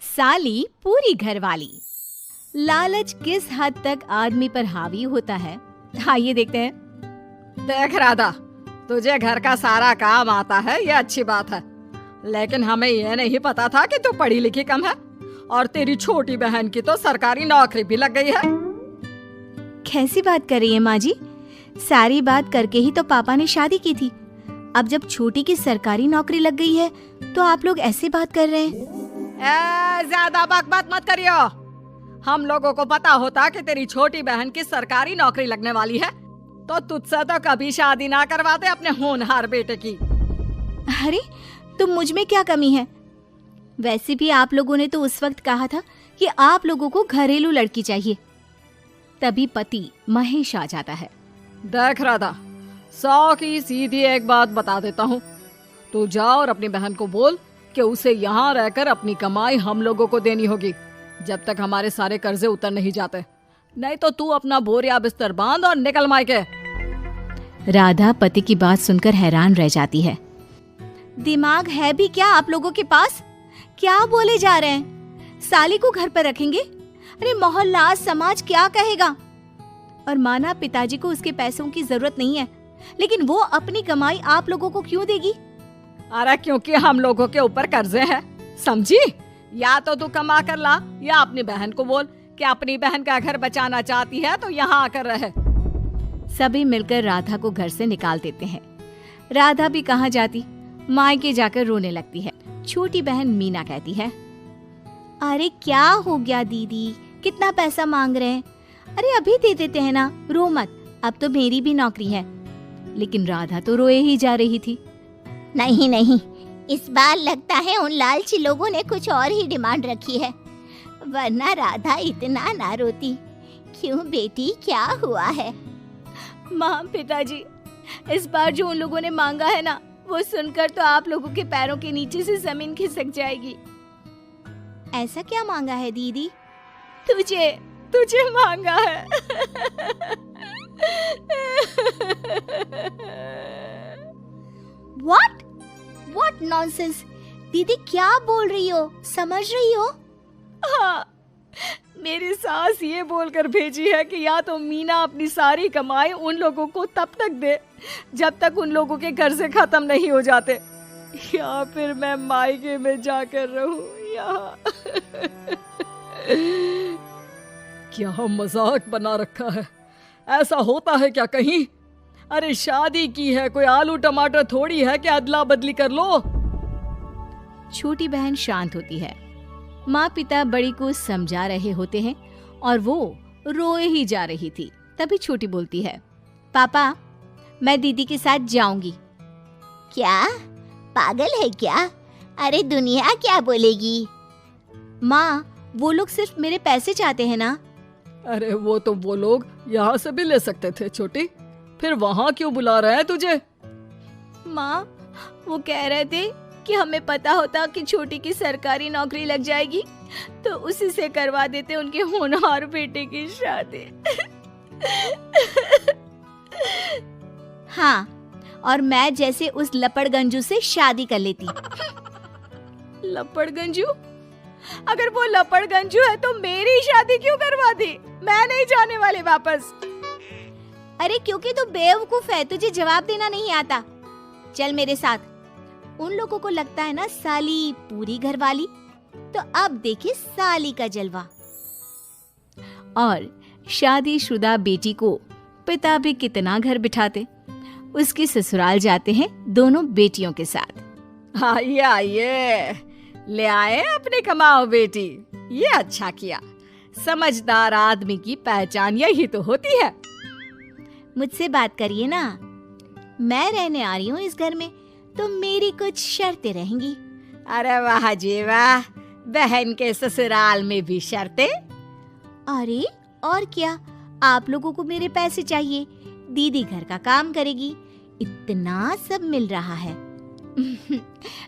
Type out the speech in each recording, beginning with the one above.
साली पूरी घरवाली। लालच किस हद तक आदमी पर हावी होता है, आइए देखते हैं। देख राधा, तुझे घर का सारा काम आता है, ये अच्छी बात है, लेकिन हमें ये नहीं पता था कि तू पढ़ी लिखी कम है और तेरी छोटी बहन की तो सरकारी नौकरी भी लग गई है। कैसी बात कर रही है माँ जी? सारी बात करके ही तो पापा ने शादी की थी। अब जब छोटी की सरकारी नौकरी लग गई है तो आप लोग ऐसी बात कर रहे हैं। ज्यादा बकबक मत करियो। हम लोगों को पता होता कि तेरी छोटी बहन की सरकारी नौकरी लगने वाली है तो तुझसे तो कभी शादी ना करवाते अपने होनहार बेटे की। अरे तो मुझ में क्या कमी है? वैसे भी आप लोगों ने तो उस वक्त कहा था कि आप लोगों को घरेलू लड़की चाहिए। तभी पति महेश आ जाता है। देख राधा, 100 की सीधी एक बात बता देता हूँ, तू जा और अपनी बहन को बोल कि उसे यहाँ रहकर अपनी कमाई हम लोगों को देनी होगी जब तक हमारे सारे कर्जे उतर नहीं जाते, नहीं तो तू अपना बोरिया बिस्तर बांध और निकल मायके। राधा पति की बात सुनकर हैरान रह जाती है। दिमाग है भी क्या आप लोगों के पास? क्या बोले जा रहे हैं? साली को घर पर रखेंगे? अरे मोहल्ला समाज क्या कहेगा? और माना पिताजी को उसके पैसों की जरूरत नहीं है, लेकिन वो अपनी कमाई आप लोगों को क्यों देगी? अरे क्योंकि हम लोगों के ऊपर कर्जे हैं, समझी? या तो तू कमा कर ला या अपनी बहन को बोल कि अपनी बहन का घर बचाना चाहती है तो यहाँ आकर रहे। सभी मिलकर राधा को घर से निकाल देते हैं। राधा भी कहाँ जाती, मायके जाकर रोने लगती है। छोटी बहन मीना कहती है, अरे क्या हो गया दीदी, कितना पैसा मांग रहे हैं? अरे अभी दे देते हैं ना, रो मत, अब तो मेरी भी नौकरी है। लेकिन राधा तो रोए ही जा रही थी। नहीं नहीं, इस बार लगता है उन लालची लोगों ने कुछ और ही डिमांड रखी है, वरना राधा इतना ना रोती। क्यों बेटी, क्या हुआ है? माँ पिताजी, इस बार जो उन लोगों ने मांगा है ना, वो सुनकर तो आप लोगों के पैरों के नीचे से जमीन खिसक जाएगी। ऐसा क्या मांगा है दीदी? तुझे मांगा है। What nonsense! दीदी क्या बोल रही हो, समझ रही हो? हाँ, मेरी सास ये बोलकर भेजी है कि या तो मीना अपनी सारी कमाई उन लोगों को तब तक दे जब तक उन लोगों के कर्जे खत्म नहीं हो जाते, या फिर मैं मायके में जाकर रहूं यहाँ। क्या मजाक बना रखा है, ऐसा होता है क्या कहीं? अरे शादी की है, कोई आलू टमाटर थोड़ी है कि अदला बदली कर लो। छोटी बहन शांत होती है। माँ पिता बड़ी को समझा रहे होते हैं और वो रोए ही जा रही थी। तभी छोटी बोलती है, पापा मैं दीदी के साथ जाऊंगी। क्या पागल है क्या? अरे दुनिया क्या बोलेगी? माँ वो लोग सिर्फ मेरे पैसे चाहते हैं ना। अरे वो तो वो लोग यहाँ से भी ले सकते थे छोटी, फिर वहाँ क्यों बुला रहे हैं तुझे? माँ वो कह रहे थे कि हमें पता होता कि छोटी की सरकारी नौकरी लग जाएगी तो उसी से करवा देते उनके होनहार बेटे की शादी। हाँ, और मैं जैसे उस लपड़गंजू से शादी कर लेती। लपड़गंजू? अगर वो लपड़गंजू है तो मेरी शादी क्यों करवा दी? मैं नहीं जाने वाली वापस। अरे क्योंकि तू बेवकूफ है, तुझे जवाब देना नहीं आता। चल मेरे साथ। उन लोगों को लगता है ना साली पूरी घरवाली, तो अब देखिए साली का जलवा। और शादीशुदा बेटी को पिता भी कितना घर बिठाते। उसके ससुराल जाते हैं दोनों बेटियों के साथ। आइए आइए, ले आए अपनी कमाओ बेटी, ये अच्छा किया। समझदार आदमी की पहचान यही तो होती है। मुझसे बात करिए ना, मैं रहने आ रही हूँ इस घर में, तो मेरी कुछ शर्तें रहेंगी। अरे वाह जी वाह, बहन के ससुराल में भी शर्तें? अरे और क्या, आप लोगों को मेरे पैसे चाहिए, दीदी घर का काम करेगी, इतना सब मिल रहा है।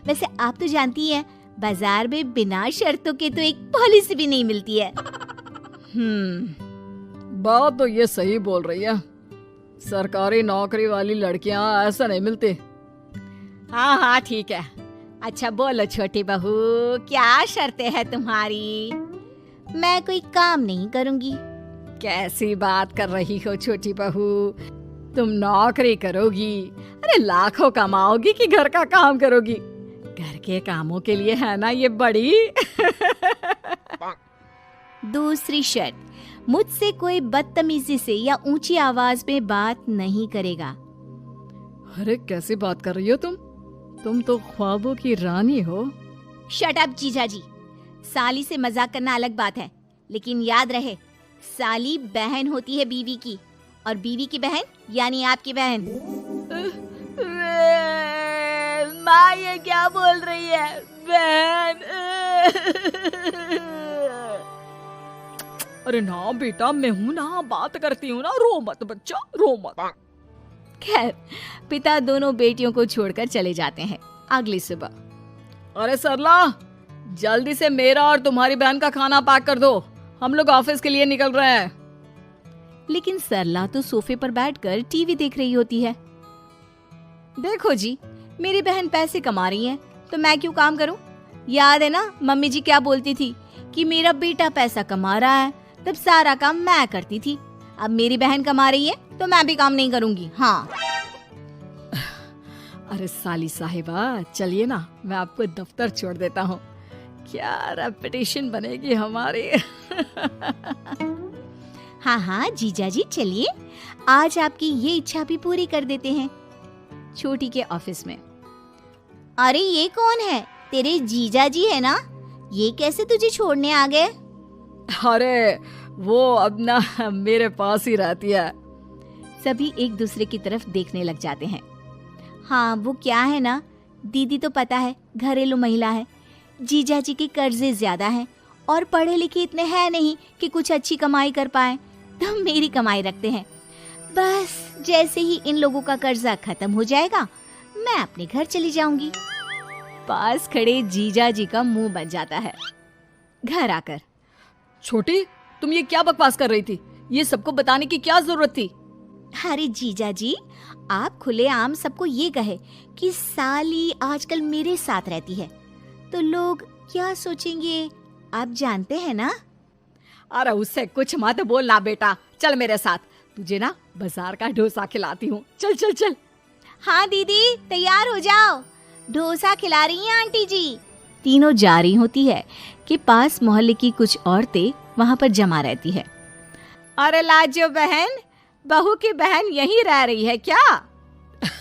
वैसे आप तो जानती हैं, बाजार में बिना शर्तों के तो एक पॉलिसी भी नहीं मिलती है। बात तो ये सही बोल रही है, सरकारी नौकरी वाली लड़कियां ऐसा नहीं मिलती। हाँ हाँ ठीक है, अच्छा बोलो छोटी बहू, क्या शर्तें हैं तुम्हारी? मैं कोई काम नहीं करूंगी। कैसी बात कर रही हो छोटी बहू, तुम नौकरी करोगी? अरे लाखों कमाओगी कि घर का काम करोगी? घर के कामों के लिए है ना ये बड़ी। दूसरी शर्त, मुझसे कोई बदतमीजी से या ऊंची आवाज में बात नहीं करेगा। अरे कैसी बात कर रही हो तुम तो ख्वाबों की रानी हो। शट अप जीजा जी, साली से मजाक करना अलग बात है, लेकिन याद रहे साली बहन होती है बीवी की, और बीवी की बहन यानी आपकी बहन। माँ ये क्या बोल रही है? बहन। अरे ना बेटा, मैं हूं ना, बात करती हूँ ना, रो मत बच्चा, रो मत। खैर, पिता दोनों बेटियों को छोड़कर चले जाते हैं। अगली सुबह, अरे सरला, जल्दी से मेरा और तुम्हारी बहन का खाना पैक कर दो, हम लोग ऑफिस के लिए निकल रहे हैं। लेकिन सरला तो सोफे पर बैठकर टीवी देख रही होती है। देखो जी, मेरी बहन पैसे कमा रही है तो मैं क्यों काम करूं? याद है ना मम्मी जी क्या बोलती थी कि मेरा बेटा पैसा कमा रहा है, तब सारा काम मैं करती थी। अब मेरी बहन कमा रही है तो मैं भी काम नहीं करूंगी। हाँ। अरे साली साहिबा, चलिए ना, मैं आपको दफ्तर छोड़ देता हूँ, क्या रेपुटेशन बनेगी हमारी। हाँ हाँ जीजा जी चलिए, आज आपकी ये इच्छा भी पूरी कर देते हैं। छोटी के ऑफिस में, अरे ये कौन है? तेरे जीजा जी है ना? ये कैसे तुझे छोड़ने आ गए? अरे वो अब ना मेरे पास ही रहती है। सभी एक दूसरे की तरफ देखने लग जाते हैं। हाँ वो क्या है ना, दीदी तो पता है घरेलू महिला है, जीजा जी के कर्जे ज्यादा हैं और पढ़े लिखे इतने हैं नहीं कि कुछ अच्छी कमाई कर पाए, तो मेरी कमाई रखते हैं। बस जैसे ही इन लोगों का कर्जा खत्म हो जाएगा मैं अपने घर चली जाऊंगी। पास खड़े जीजा जी का मुंह बन जाता है। घर आकर, छोटी, तुम ये क्या बकवास कर रही थी? ये सबको बताने की क्या जरूरत थी? अरे जीजा जी, आप खुलेआम सबको ये कहे कि साली आजकल मेरे साथ रहती है तो लोग क्या सोचेंगे, आप जानते हैं ना। अरे उससे कुछ मत बोलना बेटा, चल मेरे साथ, तुझे ना बाजार का डोसा खिलाती हूँ, चल चल चल। हाँ दीदी तैयार हो जाओ, डोसा खिला रही हैं आंटी जी। तीनों जा रही होती है कि पास मोहल्ले की कुछ औरतें वहाँ पर जमा रहती है। अरे लाजो बहन, बहू की बहन यहीं रह रही है क्या?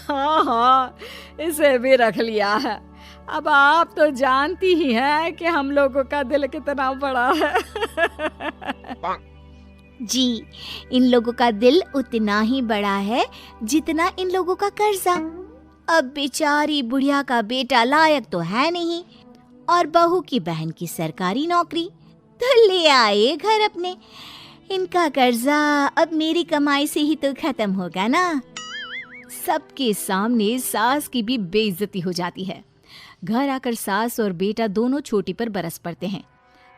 हाँ हाँ, इसे भी रख लिया है। अब आप तो जानती ही हैं कि हम लोगों का दिल कितना बड़ा है। जी, इन लोगों का दिल उतना ही बड़ा है जितना इन लोगों का कर्जा। अब बेचारी बुढ़िया का बेटा लायक तो है नहीं और बहू की बहन की सरकारी नौकरी, तो ले आए घर अपने। इनका कर्जा अब मेरी कमाई से ही तो खत्म होगा ना। सबके सामने सास की भी बेइज्जती हो जाती है। घर आकर सास और बेटा दोनों छोटी पर बरस पड़ते हैं।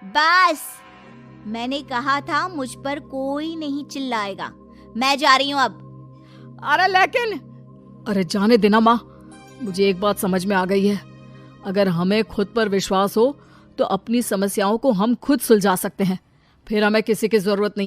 बस, मैंने कहा था मुझ पर कोई नहीं चिल्लाएगा, मैं जा रही हूँ अब। अरे लेकिन, अरे जाने देना माँ, मुझे एक बात समझ में आ गई है, अगर हमें खुद पर विश्वास हो तो अपनी समस्याओं को हम खुद सुलझा सकते हैं, फिर हमें किसी की जरूरत नहीं।